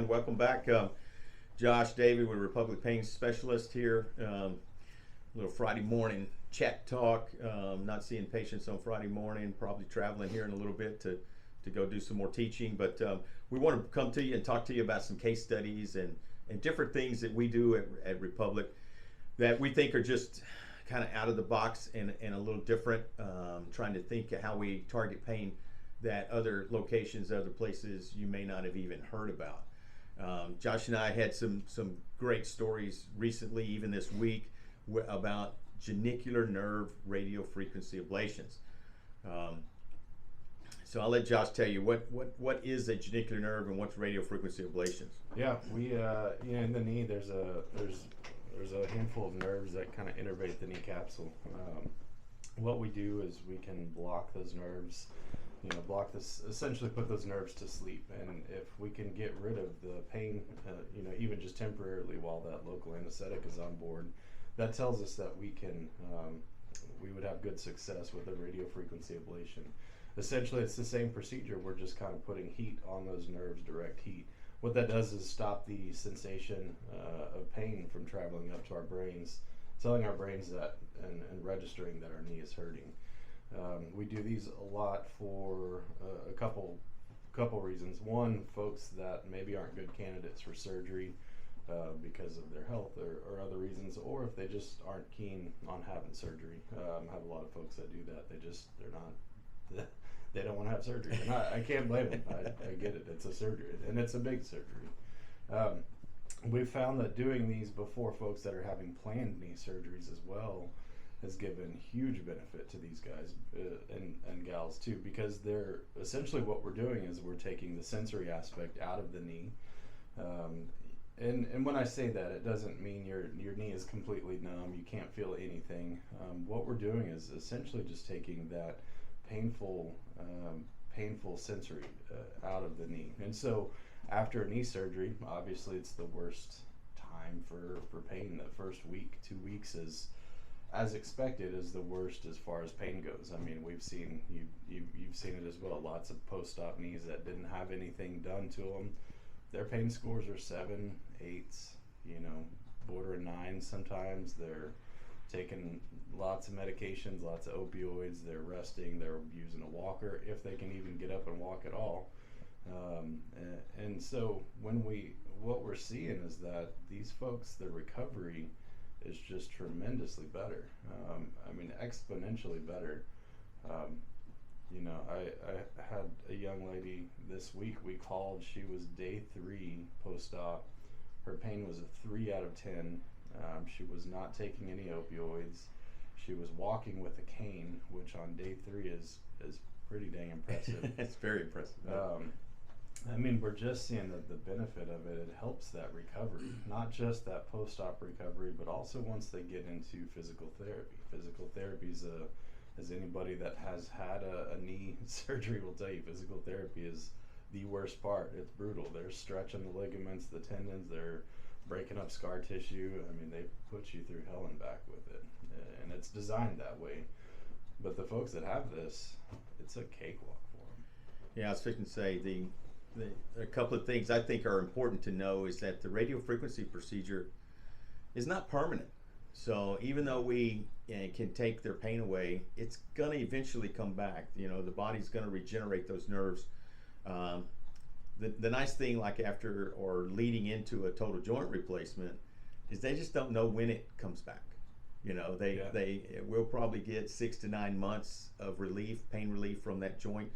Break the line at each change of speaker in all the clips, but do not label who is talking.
everyone. Welcome back. Josh David with Republic Pain Specialist here. Little Friday morning chat talk. Not seeing patients on Friday morning, probably traveling here in a little bit to go do some more teaching. But we want to come to you and talk to you about some case studies and different things that we do at Republic that we think are just kind of out of the box and a little different. Trying to think of how we target pain that other locations, other places you may not have even heard about. Josh and I had some great stories recently, even this week, about genicular nerve radiofrequency ablations. So I'll let Josh tell you what is a genicular nerve and what's radiofrequency ablations.
Yeah, we in the knee there's a handful of nerves that kind of innervate the knee capsule. What we do is we can block those nerves. Essentially put those nerves to sleep, and if we can get rid of the pain, even just temporarily while that local anesthetic is on board, that tells us that we would have good success with a radiofrequency ablation. Essentially, it's the same procedure. We're just kind of putting heat on those nerves, direct heat. What that does is stop the sensation of pain from traveling up to our brains, telling our brains that and registering that our knee is hurting. We do these a lot for a couple reasons. One, folks that maybe aren't good candidates for surgery because of their health or other reasons, or if they just aren't keen on having surgery. I have a lot of folks that do that. They don't want to have surgery. And I can't blame them. I get it. It's a surgery, and it's a big surgery. We've found that doing these before folks that are having planned knee surgeries as well has given huge benefit to these guys and gals too, because they're essentially, what we're doing is we're taking the sensory aspect out of the knee. And when I say that, it doesn't mean your knee is completely numb, you can't feel anything. What we're doing is essentially just taking that painful sensory out of the knee. And so after a knee surgery, obviously it's the worst time for pain. The first week, 2 weeks is, as expected, is the worst as far as pain goes. I mean, you've seen it as well. Lots of post-op knees that didn't have anything done to them. Their pain scores are 7, 8s, bordering 9s sometimes. They're taking lots of medications, lots of opioids. They're resting. They're using a walker if they can even get up and walk at all. And so what we're seeing is that these folks, the recovery is just tremendously better. Exponentially better. I had a young lady this week. We called. She was day 3 post-op. Her pain was a 3 out of 10. She was not taking any opioids. She was walking with a cane, which on day 3 is pretty dang impressive.
It's very impressive.
We're just seeing the benefit of it. It helps that recovery, not just that post-op recovery, but also once they get into physical therapy. Physical therapy is as anybody that has had a knee surgery will tell you, physical therapy is the worst part. It's brutal. They're stretching the ligaments, the tendons, they're breaking up scar tissue. They put you through hell and back with it, and it's designed that way. But the folks that have this, it's a cakewalk for them.
Yeah, I was fixing to say a couple of things I think are important to know is that the radiofrequency procedure is not permanent. So even though we can take their pain away, it's going to eventually come back. The body's going to regenerate those nerves. The nice thing, like after or leading into a total joint replacement, is they just don't know when it comes back. They will probably get 6 to 9 months of pain relief from that joint.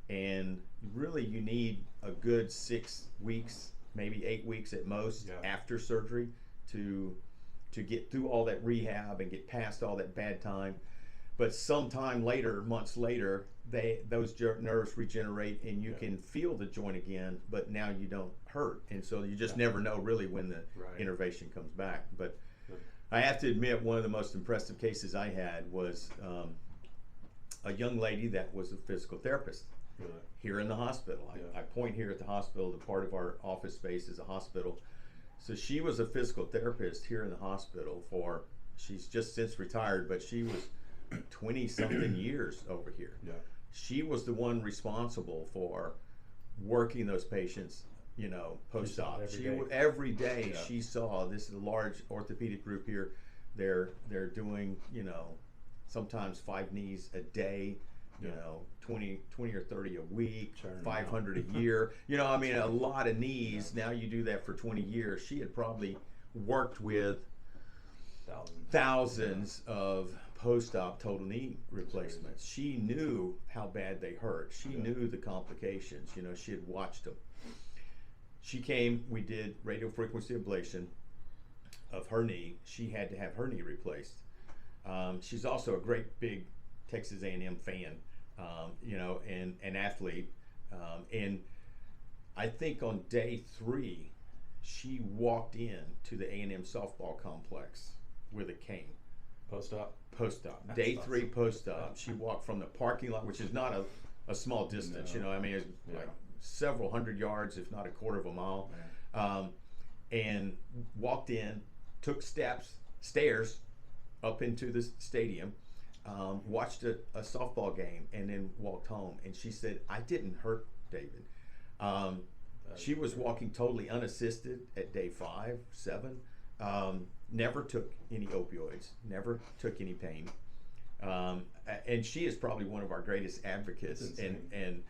And really you need a good 6 weeks, maybe 8 weeks at most after surgery to get through all that rehab and get past all that bad time. But sometime later, months later, those nerves regenerate and you can feel the joint again, but now you don't hurt. And so you just never know really when the innervation comes back. But I have to admit, one of the most impressive cases I had was a young lady that was a physical therapist.
Really?
Here in the hospital. I point here at the hospital. The part of our office space is a hospital. So she was a physical therapist here in the hospital she's just since retired, but she was 20 something years over here.
Yeah.
She was the one responsible for working those patients post-op.
She saw it every day.
Every day
Yeah.
she saw, this is a large orthopedic group here, they're doing, sometimes 5 knees a day, 20 or 30 a week,
Churn
500 a year. A lot of knees. Now you do that for 20 years. She had probably worked with thousands of post-op total knee replacements. She knew how bad they hurt. She knew the complications. She had watched them. She came, we did radiofrequency ablation of her knee. She had to have her knee replaced. She's also a great big Texas A&M fan, and an athlete. And I think on day 3, she walked in to the A&M softball complex with a cane.
Post-op.
Day 3 post-op. She walked from the parking lot, which is not a small distance.
No.
It's like several hundred yards, if not a quarter of a mile. And walked in, took stairs up into the stadium, watched a softball game, and then walked home. And she said, I didn't hurt David. She was walking totally unassisted at day 5, 7. Never took any opioids, never took any pain. And she is probably one of our greatest advocates and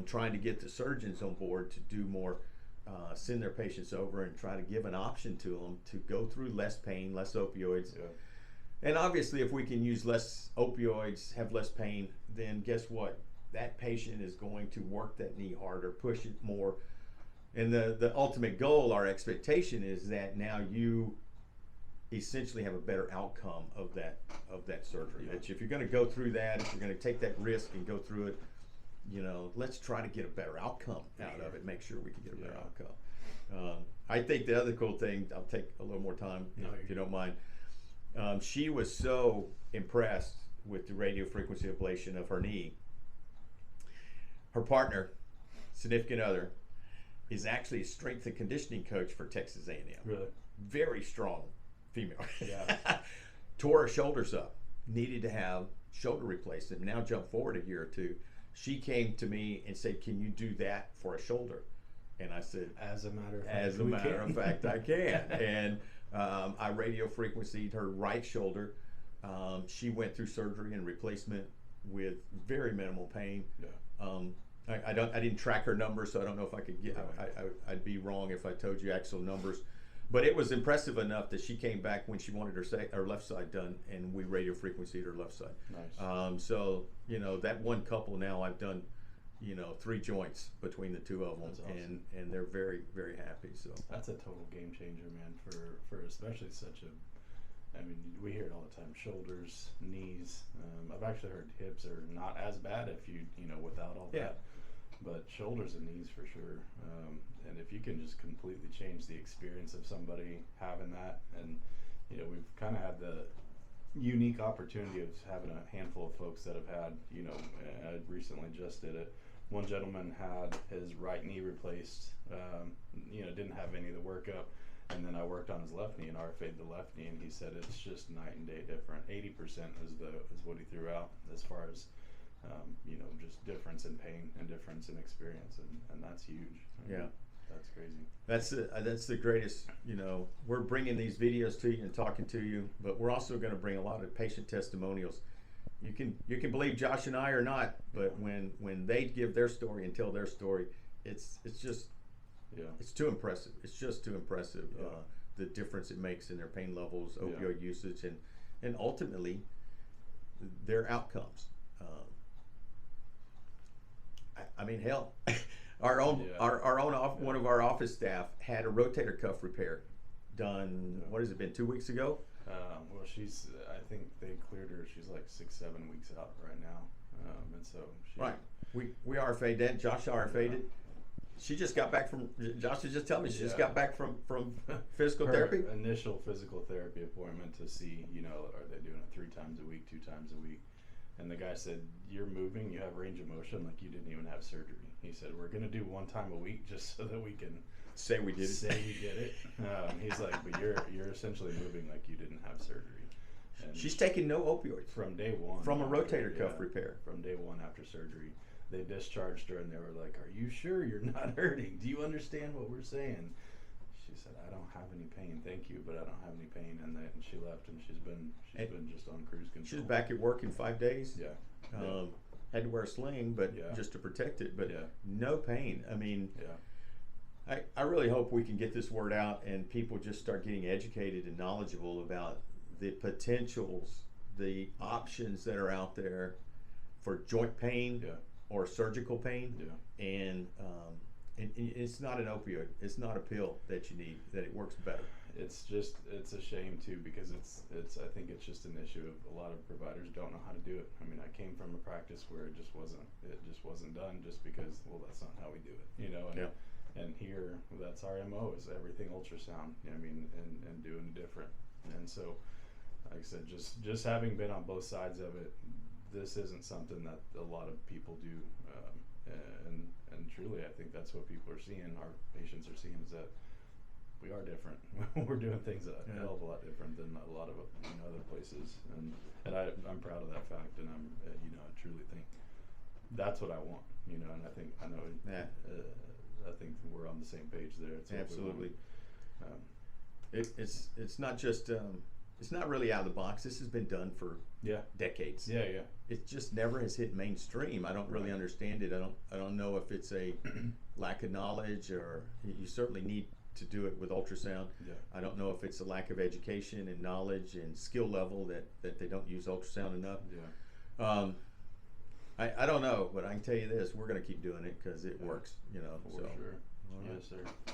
trying to get the surgeons on board to do more, send their patients over and try to give an option to them to go through less pain, less opioids. Yeah. And obviously if we can use less opioids, have less pain, then guess what? That patient is going to work that knee harder, push it more. And the ultimate goal, our expectation is that now you essentially have a better outcome of that surgery.
Yeah.
That if you're going to go through that, if you're going to take that risk and go through it, let's try to get a better outcome out of it. Make sure we can get a better outcome. I think the other cool thing, I'll take a little more time if you don't mind. She was so impressed with the radiofrequency ablation of her knee. Her partner, significant other, is actually a strength and conditioning coach for Texas A&M.
Really?
Very strong female.
Yeah.
Tore her shoulders up, needed to have shoulder replacement. Now jump forward a year or 2. She came to me and said, can you do that for a shoulder? And I said,
as a matter of fact,
I can. And I radiofrequencied her right shoulder. She went through surgery and replacement with very minimal pain.
Yeah.
I didn't track her numbers, so I don't know if I could get. I'd be wrong if I told you actual numbers, but it was impressive enough that she came back when she wanted her left side done, and we radiofrequencied her left side.
Nice.
So that one couple now I've done, 3 joints between the 2 of them.
That's awesome.
and they're very, very happy. So
that's a total game changer, man. For especially such a. I mean, we hear it all the time. Shoulders, knees. I've actually heard hips are not as bad if you without all that. But shoulders and knees for sure. And if you can just completely change the experience of somebody having that, and we've kind of had the unique opportunity of having a handful of folks that have had. I recently just did it. One gentleman had his right knee replaced. Didn't have any of the workup. And then I worked on his left knee and RFA'd the left knee, and he said it's just night and day different. 80% is what he threw out as far as just difference in pain and difference in experience, and that's huge.
Yeah,
that's crazy.
That's the greatest. We're bringing these videos to you and talking to you, but we're also going to bring a lot of patient testimonials. You can believe Josh and I or not, but when they give their story and tell their story, it's just. Yeah. It's too impressive. It's just too impressive, the difference it makes in their pain levels, opioid usage, and ultimately their outcomes. I mean, hell, our own one of our office staff had a rotator cuff repair done. What has it been? 2 weeks ago?
Well, I think they cleared her. She's like 6-7 weeks out right now, and so
we RFA'd that. Josh RFA'd it. She just got back from. Josh was just telling me she just got back from physical therapy.
Initial physical therapy appointment to see, are they doing it 3 times a week, 2 times a week? And the guy said, "You're moving. You have range of motion like you didn't even have surgery." He said, "We're gonna do 1 time a week just so that we can
say we did
it." He's like, "But you're essentially moving like you didn't have surgery." And
she's taking no opioids
from day one
from a rotator cuff repair.
From day one after surgery. they discharged her and they were like, "Are you sure you're not hurting? Do you understand what we're saying?" She said, "I don't have any pain, thank you, but I don't have any pain." And then she left, and she's been just on cruise control.
She was back at work in 5 days.
Yeah.
Had to wear a sling, but
Yeah.
just to protect it, but
Yeah.
no pain. I mean,
Yeah.
I really hope we can get this word out and people just start getting educated and knowledgeable about the potentials, the options that are out there for joint pain
Yeah.
or surgical pain.
Yeah.
And it's not an opioid. It's not a pill that you need, that it works better.
It's a shame too, because I think it's just an issue of a lot of providers don't know how to do it. I mean, I came from a practice where it just wasn't done just because, well, that's not how we do it, you know. And,
Yeah.
and here, that's our MO, is everything ultrasound. I mean, and doing different. And so, like I said, just having been on both sides of it, this isn't something that a lot of people do. And truly, I think that's what people are seeing. Our patients are seeing is that we are different. We're doing things a hell of a lot different than a lot of other places, and I'm proud of that fact, and I truly think that's what I want, and I think we're on the same page there. It's
Absolutely. It's not just it's not really out of the box. This has been done for decades.
Yeah.
It just never has hit mainstream. I don't really understand it. I don't know if it's a lack of knowledge, or you certainly need to do it with ultrasound.
Yeah.
I don't know if it's a lack of education and knowledge and skill level that they don't use ultrasound enough.
Yeah.
I don't know, but I can tell you this: we're going to keep doing it because it works.
For
so.
sure.
All right.
Yes, sir.